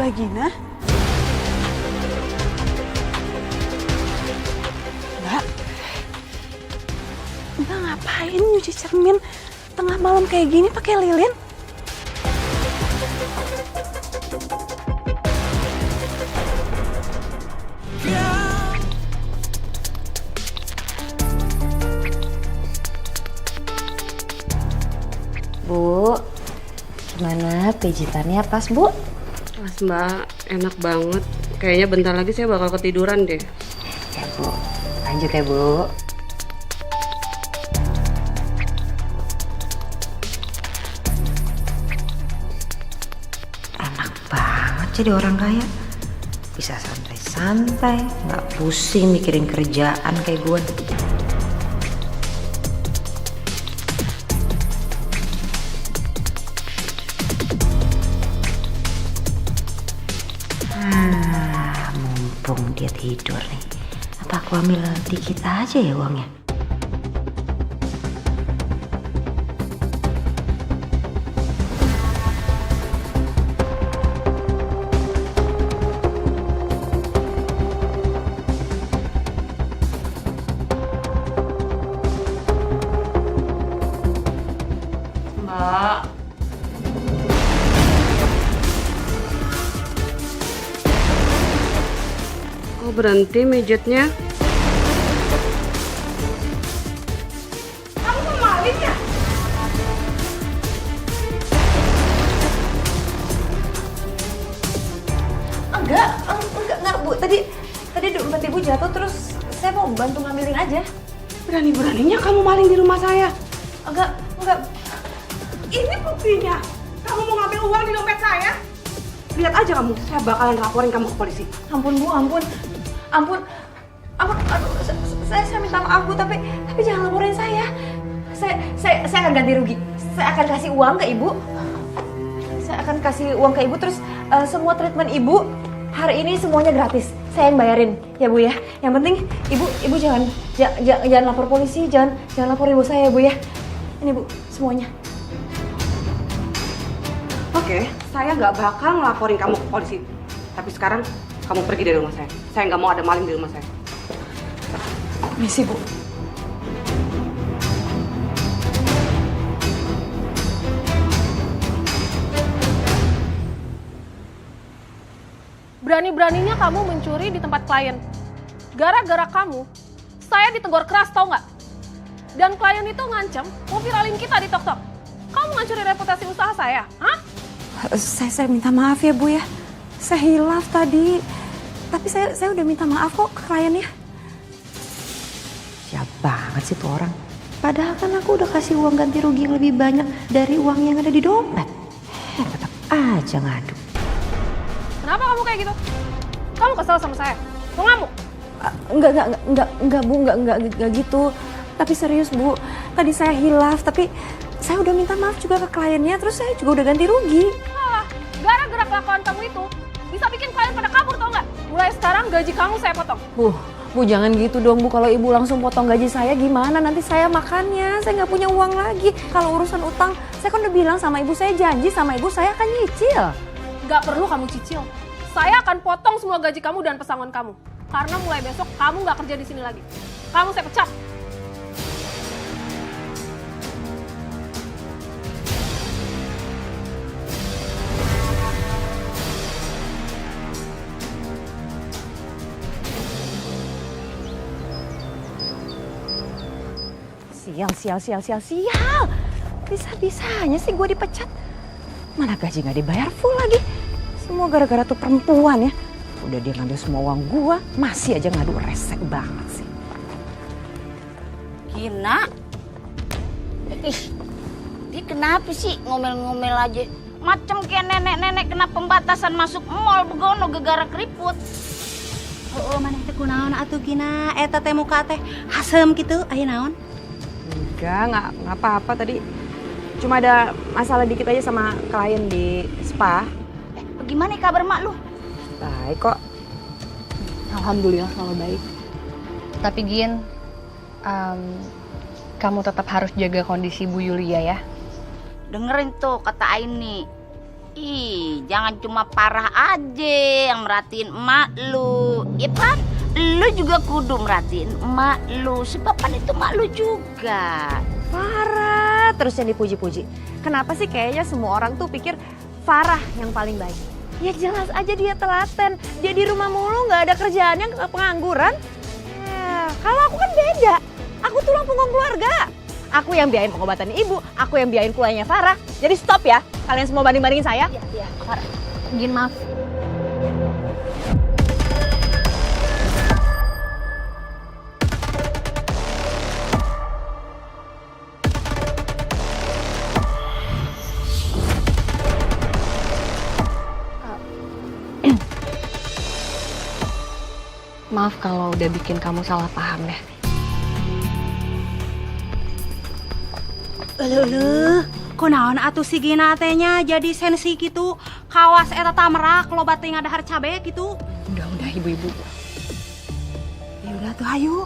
Gina? Mbak, Mbak ngapain nyuci cermin tengah malam kayak gini pakai lilin? Bu, gimana pijitannya pas, Bu? Mas Mbak, enak banget. Kayaknya bentar lagi saya bakal ketiduran deh. Ya, Bu. Lanjut ya, Bu. Enak banget jadi orang kaya. Bisa santai-santai, nggak pusing mikirin kerjaan kayak gue. Mumpung dia tidur nih, apa aku ambil dikit aja ya uangnya? Mbak. Kok berhenti mijetnya? Kamu mau maling ya? Enggak, Bu. Tadi dompet Ibu jatuh terus saya mau bantu ngambilin aja. Berani-beraninya kamu maling di rumah saya. Enggak. Ini buktinya. Kamu mau ngambil uang di dompet saya? Lihat aja kamu, saya bakalan laporin kamu ke polisi. Ampun, Bu, ampun. Aduh, saya minta maaf, Bu, tapi jangan laporin saya. Saya akan ganti rugi. Saya akan kasih uang ke Ibu. Saya akan kasih uang ke Ibu terus semua treatment Ibu hari ini semuanya gratis. Saya yang bayarin, ya Bu ya. Yang penting Ibu jangan lapor polisi, jangan lapor Ibu saya, ya Bu ya. Ini Bu, semuanya. Oke, saya nggak bakal ngelaporin kamu ke polisi. Tapi sekarang kamu pergi dari rumah saya. Saya nggak mau ada maling di rumah saya. Misi, Bu. Berani-beraninya kamu mencuri di tempat klien. Gara-gara kamu, saya ditegur keras, tau nggak? Dan klien itu ngancem mau viralin kita di TikTok. Kamu ngancurin reputasi usaha saya, hah? Saya minta maaf ya, Bu ya. Saya hilaf tadi. Tapi saya udah minta maaf kok ke kliennya. Siap banget sih tuh orang. Padahal kan aku udah kasih uang ganti rugi yang lebih banyak dari uang yang ada di dompet. Tetap aja ngadu. Kenapa kamu kayak gitu? Kamu kesel sama saya? Mau ngamuk? Enggak Bu, enggak gitu. Tapi serius Bu, tadi saya hilaf, tapi saya udah minta maaf juga ke kliennya, terus saya juga udah ganti rugi. Alah, gara-gara kelakuan kamu itu, bisa bikin klien pada kabur tau nggak? Mulai sekarang gaji kamu saya potong. Bu jangan gitu dong Bu, kalau Ibu langsung potong gaji saya gimana? Nanti saya makannya, saya nggak punya uang lagi. Kalau urusan utang, saya kan udah bilang sama Ibu, saya janji sama Ibu saya akan nyicil. Nggak perlu kamu cicil. Saya akan potong semua gaji kamu dan pesangon kamu. Karena mulai besok kamu nggak kerja di sini lagi. Kamu saya pecat. Sial. Bisa-bisanya sih gue dipecat. Mana gaji nggak dibayar full lagi. Semua gara-gara tuh perempuan ya. Udah dia ngambil semua uang gue, masih aja ngadu, resek banget sih. Gina, dia kenapa sih ngomel-ngomel aja? Macem kayak nenek-nenek kena pembatasan masuk mall begono gegara keriput. Oh, mana teh kunaon atuh Gina? Eta teh muka teh asem gitu, aya naon? Enggak apa-apa tadi. Cuma ada masalah dikit aja sama klien di spa. Bagaimana kabar mak lu? Baik kok. Alhamdulillah kalau baik. Tapi Gin, kamu tetap harus jaga kondisi Bu Yulia ya. Dengerin tuh kata Ain nih. Ih, jangan cuma Farah aja yang merhatiin emak lu. Ya kan, lu juga kudu merhatiin emak lu. Sebab kan itu emak lu juga. Farah terus yang dipuji-puji. Kenapa sih kayaknya semua orang tuh pikir Farah yang paling baik? Ya jelas aja dia telaten. Dia di rumah mulu nggak ada kerjaannya, pengangguran. Ya, kalau aku kan beda. Aku tulang punggung keluarga. Aku yang biayain pengobatan ibu, aku yang biayain kuliahnya Farah. Jadi stop ya, kalian semua banding-bandingin saya. Iya, Farah. Gin maaf. Maaf kalau udah bikin kamu salah paham ya. Kunaon atuh si Gina tehnya jadi sensi gitu. Kawas eta tamrak loba teh ngadahar cabe gitu. Udah ibu-ibu. Ya udah tuh hayu.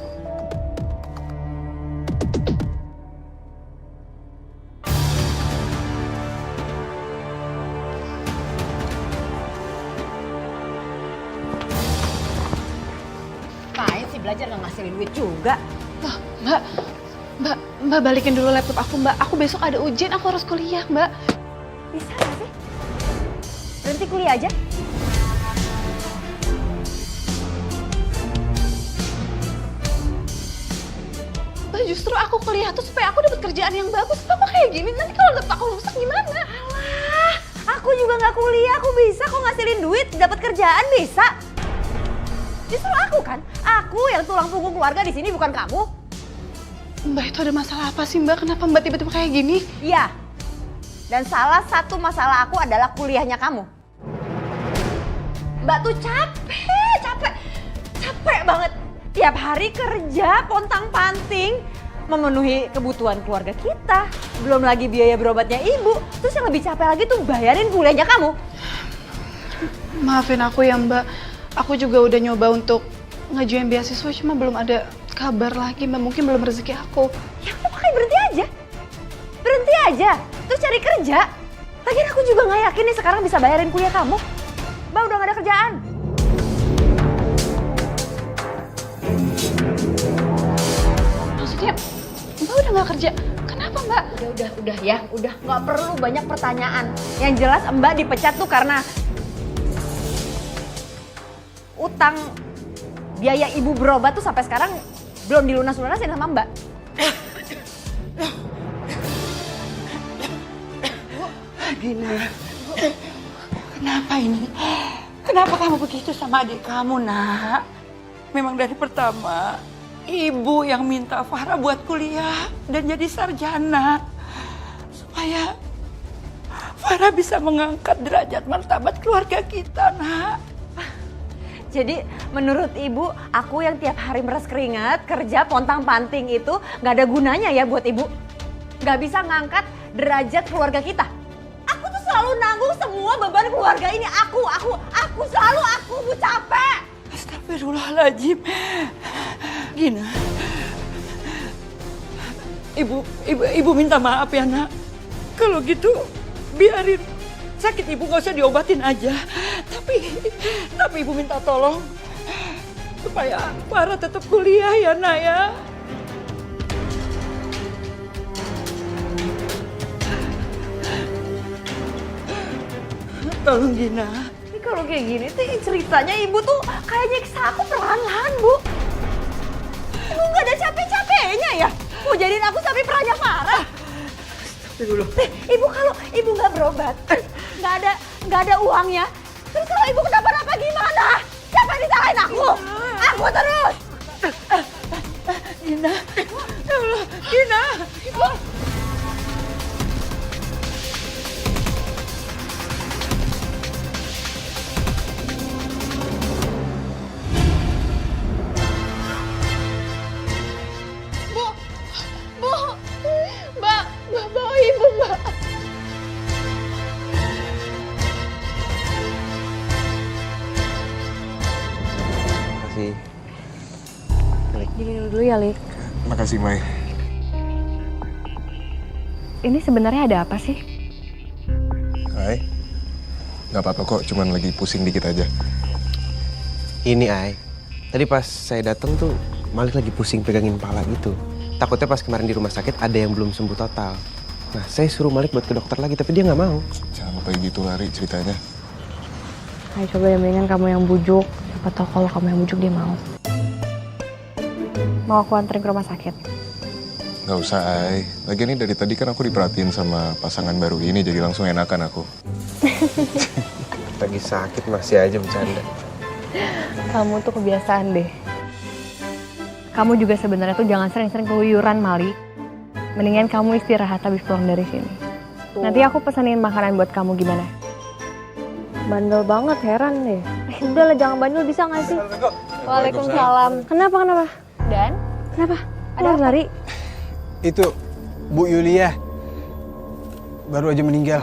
Ngapain sih belajar nggak ngasilin duit juga? Loh, Mbak balikin dulu laptop aku, Mbak. Aku besok ada ujian, aku harus kuliah, Mbak. Bisa nggak sih? Berhenti kuliah aja? Mbak, justru aku kuliah tuh supaya aku dapat kerjaan yang bagus. Kok kayak gini? Nanti kalau laptop aku rusak gimana? Alah, aku juga nggak kuliah, aku bisa kok ngasilin duit, dapat kerjaan bisa. Justru aku kan, aku yang tulang punggung keluarga di sini bukan kamu. Mbak, itu ada masalah apa sih, Mbak? Kenapa Mbak tiba-tiba kayak gini? Iya. Dan salah satu masalah aku adalah kuliahnya kamu. Mbak tuh capek banget. Tiap hari kerja, pontang-panting, memenuhi kebutuhan keluarga kita. Belum lagi biaya berobatnya ibu. Terus yang lebih capek lagi tuh bayarin kuliahnya kamu. Maafin aku ya, Mbak. Aku juga udah nyoba untuk ngajuin beasiswa, cuma belum ada kabar lagi, Mbak. Mungkin belum rezeki aku. Ya udah makanya berhenti aja. Terus cari kerja. Lagian aku juga nggak yakin nih sekarang bisa bayarin kuliah kamu. Mbak udah gak ada kerjaan. Maksudnya, Mbak udah gak kerja? Kenapa, Mbak? Udah nggak perlu banyak pertanyaan. Yang jelas Mbak dipecat tuh karena utang biaya ibu berobat tuh sampai sekarang belum dilunas-lunasin sama Mbak. Gina, kenapa ini? Kenapa kamu begitu sama adik kamu, nak? Memang dari pertama, ibu yang minta Farah buat kuliah dan jadi sarjana. Supaya Farah bisa mengangkat derajat martabat keluarga kita, nak. Jadi menurut ibu, aku yang tiap hari meres keringat, kerja pontang-panting itu gak ada gunanya ya buat ibu? Gak bisa ngangkat derajat keluarga kita? Aku tuh selalu nanggung semua beban keluarga ini. Aku Bu, capek. Astagfirullahaladzim. Gina, ibu minta maaf ya, nak. Kalau gitu biarin sakit ibu gak usah diobatin aja. Tapi ibu minta tolong supaya Farah tetap kuliah ya, nak ya. Tolong Gina. Ini kalau kayak gini tuh ceritanya ibu tuh kayak nyiksa aku perlahan-lahan, Bu. Ibu gak ada capek-capeknya ya? Mau jadiin aku sapi perahnya Farah? Dulu. Ibu kalau ibu nggak berobat, nggak ada uangnya. Terus kalau ibu kenapa-napa gimana? Siapa yang disalahin aku? Aku terus. Gina, ya Allah, Gina. Ibu. Mbak, bawa ibu, Mbak. Makasih. Diminum dulu ya, Lik. Makasih, Mai. Ini sebenarnya ada apa sih? Hai. Gak apa-apa kok, cuman lagi pusing dikit aja. Ini Ay, tadi pas saya datang tuh Malik lagi pusing pegangin pala gitu. Takutnya pas kemarin di rumah sakit ada yang belum sembuh total. Nah, saya suruh Malik buat ke dokter lagi, tapi dia nggak mau. Jangan kayak gitu Lari ceritanya. Ay, coba ya mendingan kamu yang bujuk. Siapa tahu kalau kamu yang bujuk dia mau. Mau aku anterin ke rumah sakit? Gak usah Ay. Lagian ini dari tadi kan aku diperhatiin sama pasangan baru ini, jadi langsung enakan aku. Lagi sakit masih aja bercanda. Kamu tuh kebiasaan deh. Kamu juga sebenarnya tuh jangan sering-sering keluyuran, Malik. Mendingan kamu istirahat habis pulang dari sini. Nanti aku pesenin makanan buat kamu gimana? Bandel banget, heran deh. Udah lah, jangan bandel bisa nggak sih? Waalaikumsalam. Kenapa? Dan? Kenapa? Ada apa? Lari? Itu Bu Yulia baru aja meninggal.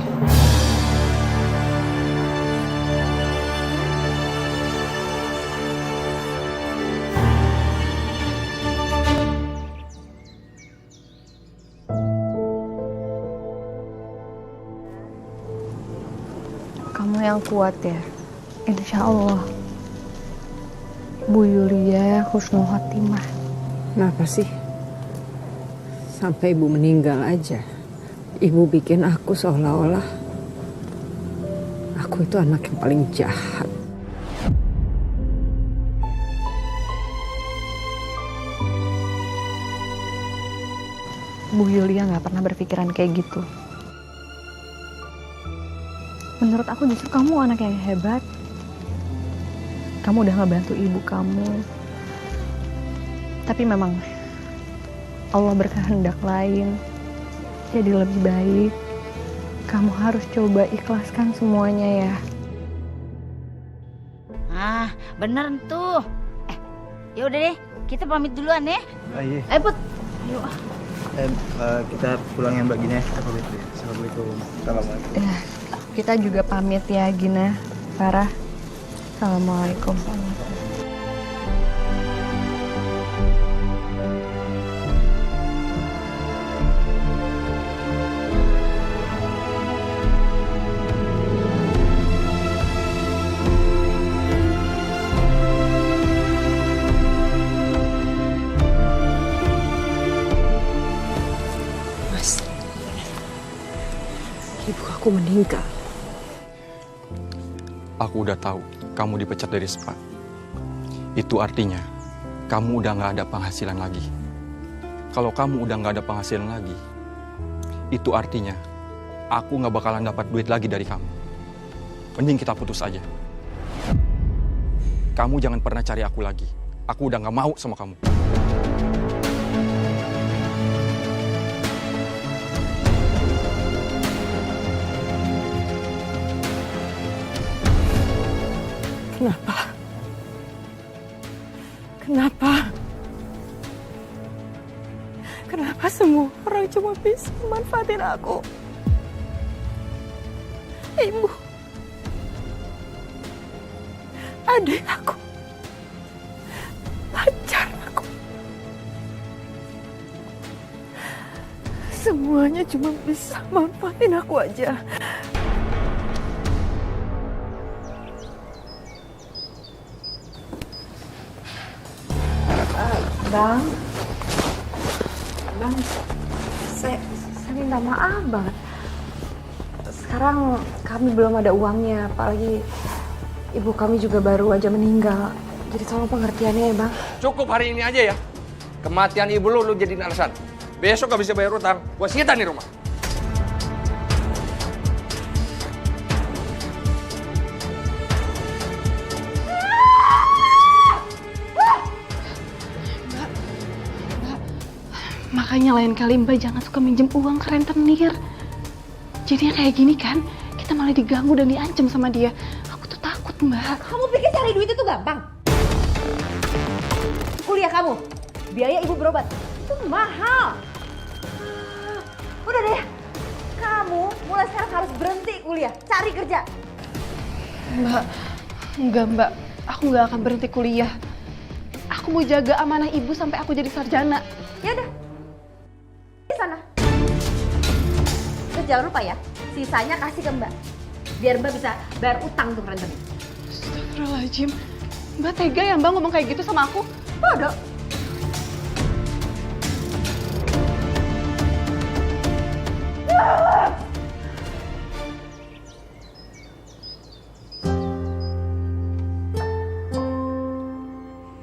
Kamu yang kuat ya. Insya Allah. Bu Yulia husnul khotimah. Kenapa sih? Sampai ibu meninggal aja. Ibu bikin aku seolah-olah aku itu anak yang paling jahat. Bu Yulia nggak pernah berpikiran kayak gitu. Menurut aku justru kamu anak yang hebat. Kamu udah ngebantu ibu kamu. Tapi memang Allah berkehendak lain. Jadi lebih baik kamu harus coba ikhlaskan semuanya ya. Ah, bener tuh. Ya udah deh, kita pamit duluan ya. Iya. Ayo Put. Ayo. Kita pulang yang baginya. Assalamualaikum. Assalamualaikum. Ya, kita juga pamit ya Gina, Farah. Assalamualaikum. Mas, ibu aku meninggal. Aku udah tahu kamu dipecat dari SPA. Itu artinya kamu udah nggak ada penghasilan lagi. Kalau kamu udah nggak ada penghasilan lagi, itu artinya aku nggak bakalan dapat duit lagi dari kamu. Mending kita putus aja. Kamu jangan pernah cari aku lagi. Aku udah nggak mau sama kamu. Kenapa? Kenapa? Kenapa semua orang cuma bisa manfaatin aku? Ibu, adik aku, pacar aku, semuanya cuma bisa manfaatin aku aja. Bang, saya minta maaf banget. Sekarang kami belum ada uangnya, apalagi ibu kami juga baru aja meninggal. Jadi tolong pengertiannya ya Bang. Cukup hari ini aja ya. Kematian ibu lu jadiin alasan. Besok gak bisa bayar utang, gua sita nih rumah. Makanya lain kali Mbak jangan suka minjem uang ke rentenir. Jadinya kayak gini kan, kita malah diganggu dan diancam sama dia. Aku tuh takut Mbak. Kamu pikir cari duit itu gampang? Kuliah kamu, biaya ibu berobat, itu mahal. Udah deh, kamu mulai sekarang harus berhenti kuliah, cari kerja. Mbak, enggak Mbak, aku nggak akan berhenti kuliah. Aku mau jaga amanah ibu sampai aku jadi sarjana. Ya udah, di sana. Terus jangan lupa ya, sisanya kasih ke Mbak. biar Mbak bisa bayar utang tuh rentenir. Astagfirullahaladzim. Mbak tega ya Mbak ngomong kayak gitu sama aku? Bodoh.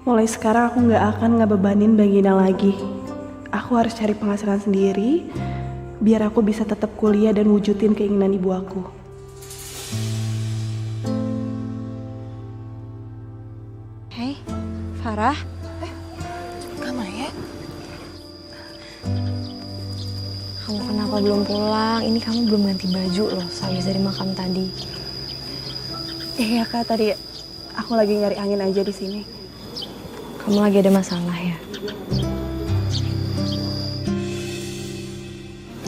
Mulai sekarang aku nggak akan ngebebanin Mbak Gina lagi. Aku harus cari penghasilan sendiri, biar aku bisa tetap kuliah dan wujudin keinginan ibu aku. Hei, Farah. Maya. Kamu kenapa belum pulang? Ini kamu belum ganti baju loh, sehabis dari makam tadi. Iya Kak, tadi aku lagi nyari angin aja di sini. Kamu lagi ada masalah ya?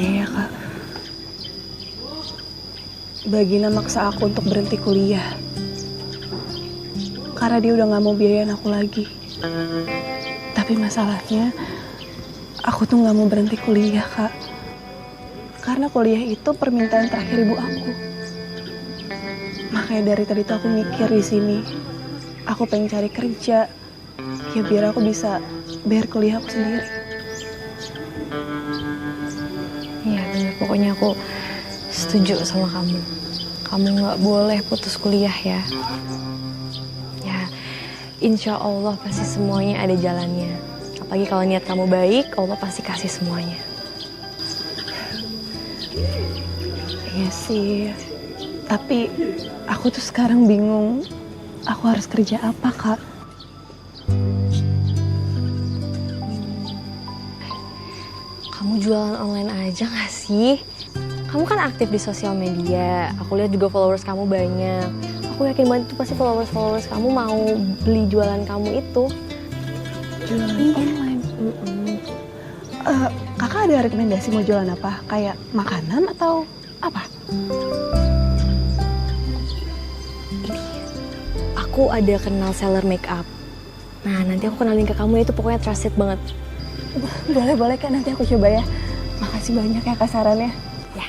Iya Kak. Mbak Gina maksa aku untuk berhenti kuliah. Karena dia udah gak mau biayain aku lagi. Tapi masalahnya, aku tuh gak mau berhenti kuliah Kak. Karena kuliah itu permintaan terakhir ibu aku. Makanya dari tadi tuh aku mikir di sini. Aku pengen cari kerja. Ya biar aku bisa bayar kuliah aku sendiri. Iya bener, pokoknya aku setuju sama kamu. Kamu nggak boleh putus kuliah ya. Ya, insya Allah pasti semuanya ada jalannya. Apalagi kalau niat kamu baik, Allah pasti kasih semuanya. Iya sih. Tapi aku tuh sekarang bingung. Aku harus kerja apa, Kak? Kamu jualan online aja gak sih? Kamu kan aktif di sosial media. Aku lihat juga followers kamu banyak. Aku yakin banget itu pasti followers kamu mau beli jualan kamu itu. Jualan online? Kakak ada rekomendasi mau jualan apa? Kayak makanan atau apa? Aku ada kenal seller make up. Nah, nanti aku kenalin ke kamu, itu pokoknya trusted banget. Boleh Kak, nanti aku coba ya. Makasih banyak ya Kak sarannya. Ya.